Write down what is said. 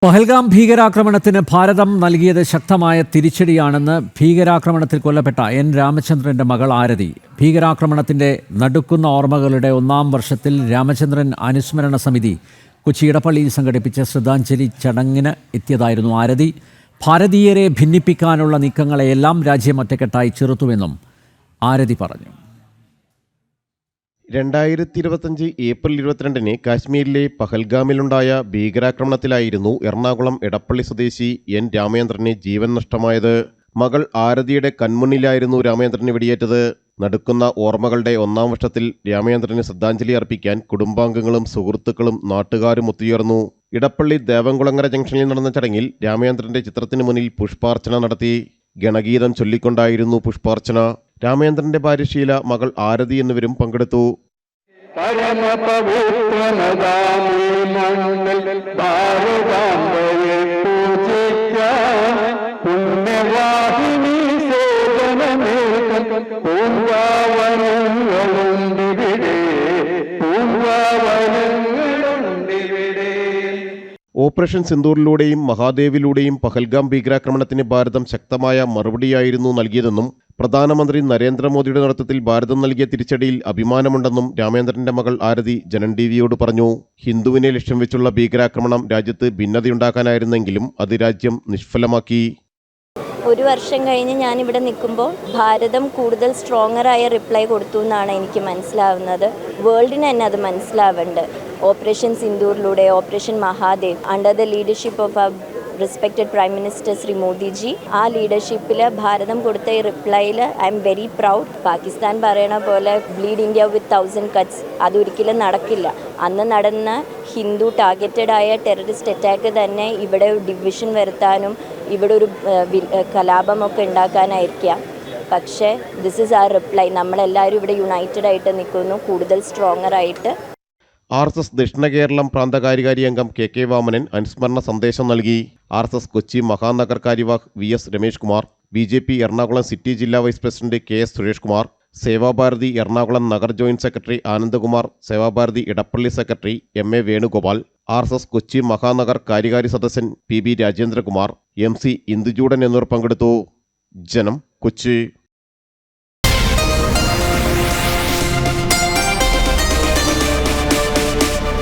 പഹൽഗാം ഭീകരാക്രമണത്തിന് ഭാരതം നൽകിയത് ശക്തമായ തിരിച്ചടിയാണെന്ന് ഭീകരാക്രമണത്തിൽ കൊല്ലപ്പെട്ട എൻ രാമചന്ദ്രന്റെ മകൾ ആരതി. ഭീകരാക്രമണത്തിന്റെ നടുക്കുന്ന ഓർമ്മകളുടെ 1-ാം വർഷത്തിൽ രാമചന്ദ്രൻ അനുസ്മരണ സമിതി കൊച്ചി ഇടപ്പള്ളിയിൽ സംഘടിപ്പിച്ച ശ്രദ്ധാഞ്ജലി ചടങ്ങിന് എത്തിയതായിരുന്നു ആരതി. ഭാരതീയരെ ഭിന്നിപ്പിക്കാനുള്ള നീക്കങ്ങളെയെല്ലാം രാജ്യം ഒറ്റക്കെട്ടായി ചെറുത്തുവെന്നും ആരതി പറഞ്ഞു. 2025 ഏപ്രിൽ 22-ന് കാശ്മീരിലെ പഹൽഗാമിലുണ്ടായ ഭീകരാക്രമണത്തിലായിരുന്നു എറണാകുളം ഇടപ്പള്ളി സ്വദേശി എൻ രാമേന്ദ്രന് ജീവൻ നഷ്ടമായത്. മകൾ ആരതിയുടെ കൺമുന്നിലായിരുന്നു രാമേന്ദ്രന് വെടിയേറ്റത്. നടുക്കുന്ന ഓർമ്മകളുടെ 1-ാം വർഷത്തിൽ രാമേന്ദ്രന് ശ്രദ്ധാഞ്ജലി അർപ്പിക്കാൻ കുടുംബാംഗങ്ങളും സുഹൃത്തുക്കളും നാട്ടുകാരും ഒത്തുചേർന്നു. ഇടപ്പള്ളി ദേവംകുളങ്ങര ജംഗ്ഷനിൽ നടന്ന ചടങ്ങിൽ രാമേന്ദ്രന്റെ ചിത്രത്തിന് മുന്നിൽ പുഷ്പാർച്ചന നടത്തി. ഗണഗീതം ചൊല്ലിക്കൊണ്ടായിരുന്നു പുഷ്പാർച്ചന. രാമേന്ദ്രന്റെ ഭാര്യ ഷീല, മകൾ ആരതി എന്നിവരും പങ്കെടുത്തു. ഓപ്പറേഷൻ സിന്ദൂറിലൂടെയും മഹാദേവിലൂടെയും പഹൽഗാം ഭീകരാക്രമണത്തിന് ഭാരതം ശക്തമായ മറുപടിയായിരുന്നു നൽകിയതെന്നും പ്രധാനമന്ത്രി നരേന്ദ്രമോദിയുടെ നേതൃത്വത്തിൽ ഭാരതം നൽകിയ തിരിച്ചടിയിൽ അഭിമാനമുണ്ടെന്നും രാമേന്ദ്രന്റെ മകൾ ആരതി ജനൻ ടിവിയോട് പറഞ്ഞു. ഹിന്ദുവിനെ ലക്ഷ്യം വെച്ചുള്ള ഭീകരാക്രമണം രാജ്യത്ത് ഭിന്നതയുണ്ടാക്കാനായിരുന്നെങ്കിലും അത് രാജ്യം നിഷ്ഫലമാക്കി. ഒരു വർഷം കഴിഞ്ഞ് ഞാനിവിടെ നിൽക്കുമ്പോൾ ഭാരതം കൂടുതൽ സ്ട്രോങ്ങറായ റിപ്ലൈ കൊടുത്തു എന്നാണ് എനിക്ക് മനസ്സിലാവുന്നത്. വേൾഡിന് തന്നെ അത് മനസ്സിലാവുന്നുണ്ട്. ഓപ്പറേഷൻ സിന്ദൂറിലൂടെ, operation Mahadev, under the leadership of our respected prime minister Shri Modiji, ആ ലീഡർഷിപ്പിൽ ഭാരതം കൊടുത്ത ഈ റിപ്ലൈയിൽ I am very proud. Pakistan പറയണ പോലെ ബ്ലീഡ് ഇന്ത്യ വിത്ത് 1000 കട്ട്സ് അതൊരിക്കലും നടക്കില്ല. അന്ന് നടന്ന ഹിന്ദു ടാർഗറ്റഡായ ടെററിസ്റ്റ് അറ്റാക്ക് തന്നെ ഇവിടെ ഡിവിഷൻ വരുത്താനും ഇവിടെ ഒരു കലാപമൊക്കെ ഉണ്ടാക്കാനായിരിക്കാം. പക്ഷേ ദിസ് ഈസ് ആർ റിപ്ലൈ. നമ്മളെല്ലാവരും ഇവിടെ യുണൈറ്റഡ് ആയിട്ട് നിൽക്കുന്നു, കൂടുതൽ സ്ട്രോങ്ങറായിട്ട്. RSS ദക്ഷിണ കേരളം പ്രാന്തകാര്യകാരി അംഗം കെ വാമനൻ അനുസ്മരണ സന്ദേശം നൽകി. RSS കൊച്ചി മഹാനഗർ കാര്യവാഹ് VS Ramesh Kumar, BJP Ernakulam city ജില്ലാ vice president KS Suresh Kumar, Sevabharati Ernakulam Nagar joint secretary Anandakumar, Sevabharati Edappally secretary MA Venugopal, RSS Kochi Mahanagar കാര്യകാരി സദസ്യൻ PB രാജേന്ദ്രകുമാർ, MC ഇന്ദുചൂടൻ എന്നിവർ പങ്കെടുത്തു. ജനം, കൊച്ചി.